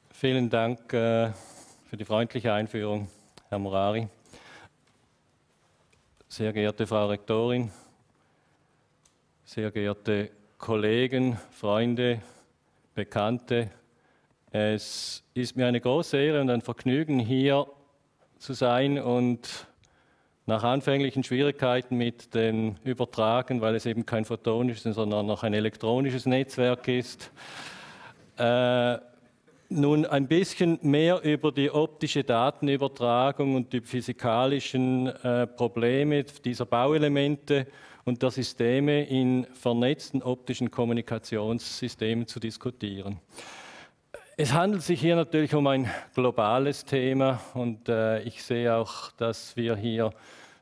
Vielen Dank für die freundliche Einführung, Herr Murari. Sehr geehrte Frau Rektorin, sehr geehrte Kollegen, Freunde, Bekannte, es ist mir eine große Ehre und ein Vergnügen, hier zu sein und nach anfänglichen Schwierigkeiten mit dem Übertragen, weil es eben kein photonisches, sondern noch ein elektronisches Netzwerk ist, nun ein bisschen mehr über die optische Datenübertragung und die physikalischen Probleme dieser Bauelemente und der Systeme in vernetzten optischen Kommunikationssystemen zu diskutieren. Es handelt sich hier natürlich um ein globales Thema und ich sehe auch, dass wir hier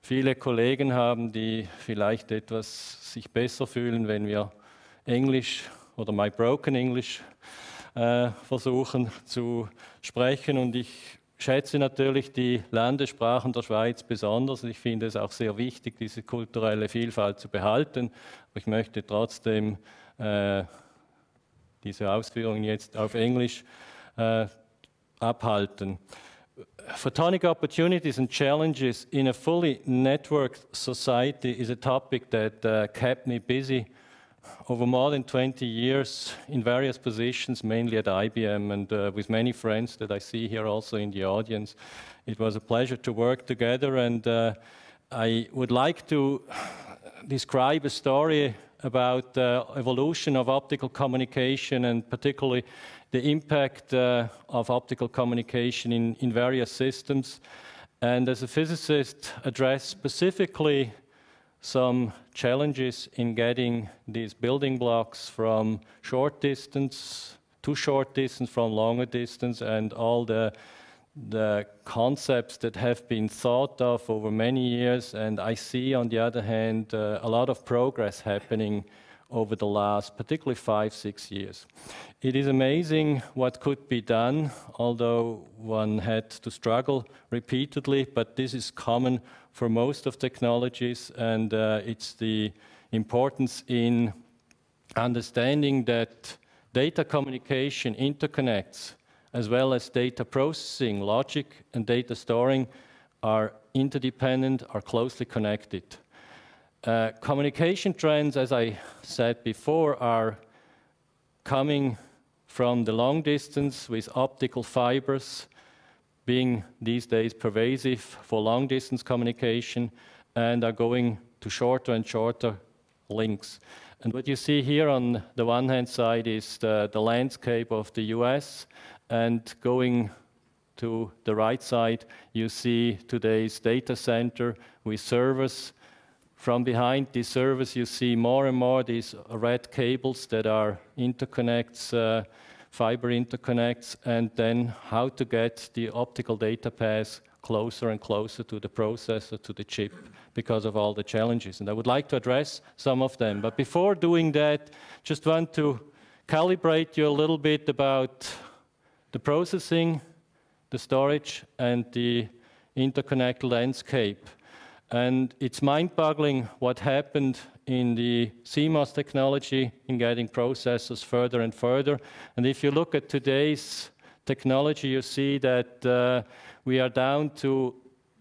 viele Kollegen haben, die vielleicht etwas sich besser fühlen, wenn wir Englisch oder My Broken English versuchen zu sprechen. Und ich schätze natürlich die Landessprachen der Schweiz besonders. Ich finde es auch sehr wichtig, diese kulturelle Vielfalt zu behalten. Aber ich möchte trotzdem diese Ausführungen jetzt auf Englisch abhalten. Photonic opportunities and challenges in a fully networked society is a topic that kept me busy over more than 20 years in various positions, mainly at IBM and with many friends that I see here also in the audience. It was a pleasure to work together, and I would like to describe a story about the evolution of optical communication and particularly the impact of optical communication in various systems. And as a physicist, address specifically some challenges in getting these building blocks from short distance to short distance, from longer distance, and all the concepts that have been thought of over many years. And I see, on the other hand, a lot of progress happening over the last, particularly 5-6 years. It is amazing what could be done, although one had to struggle repeatedly, but this is common for most of technologies, and it's the importance in understanding that data communication interconnects as well as data processing, logic, and data storing are interdependent, are closely connected. Communication trends, as I said before, are coming from the long distance with optical fibers being these days pervasive for long distance communication, and are going to shorter and shorter links. And what you see here on the one hand side is the landscape of the US, and going to the right side, you see today's data center with servers. From behind these servers, you see more and more these red cables that are interconnects, fiber interconnects, and then how to get the optical data path closer and closer to the processor, to the chip, because of all the challenges. And I would like to address some of them. But before doing that, just want to calibrate you a little bit about the processing, the storage, and the interconnect landscape. And it's mind-boggling what happened in the CMOS technology in getting processors further and further. And if you look at today's technology, you see that we are down to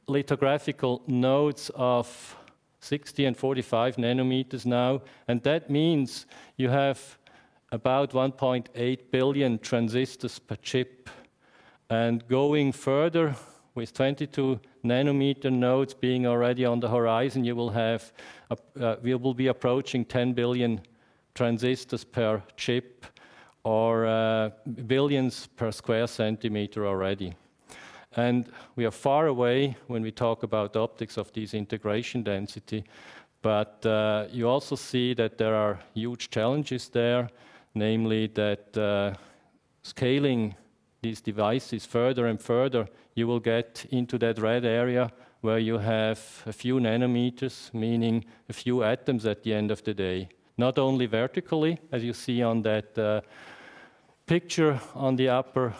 lithographical nodes of 60 and 45 nanometers now. And that means you have about 1.8 billion transistors per chip. And going further, with 22 nanometer nodes being already on the horizon, you will have, we will be approaching 10 billion transistors per chip, or billions per square centimeter already. And we are far away when we talk about optics of this integration density, but you also see that there are huge challenges there, namely that scaling these devices further and further, you will get into that red area where you have a few nanometers, meaning a few atoms at the end of the day. Not only vertically, as you see on that picture on the upper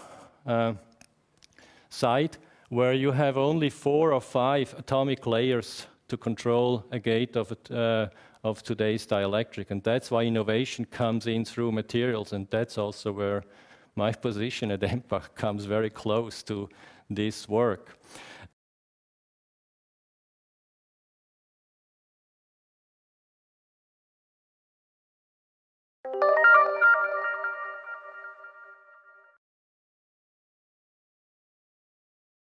side, where you have only 4 or 5 atomic layers to control a gate of today's dielectric. And that's why innovation comes in through materials, and that's also where my position at Empa comes very close to this work.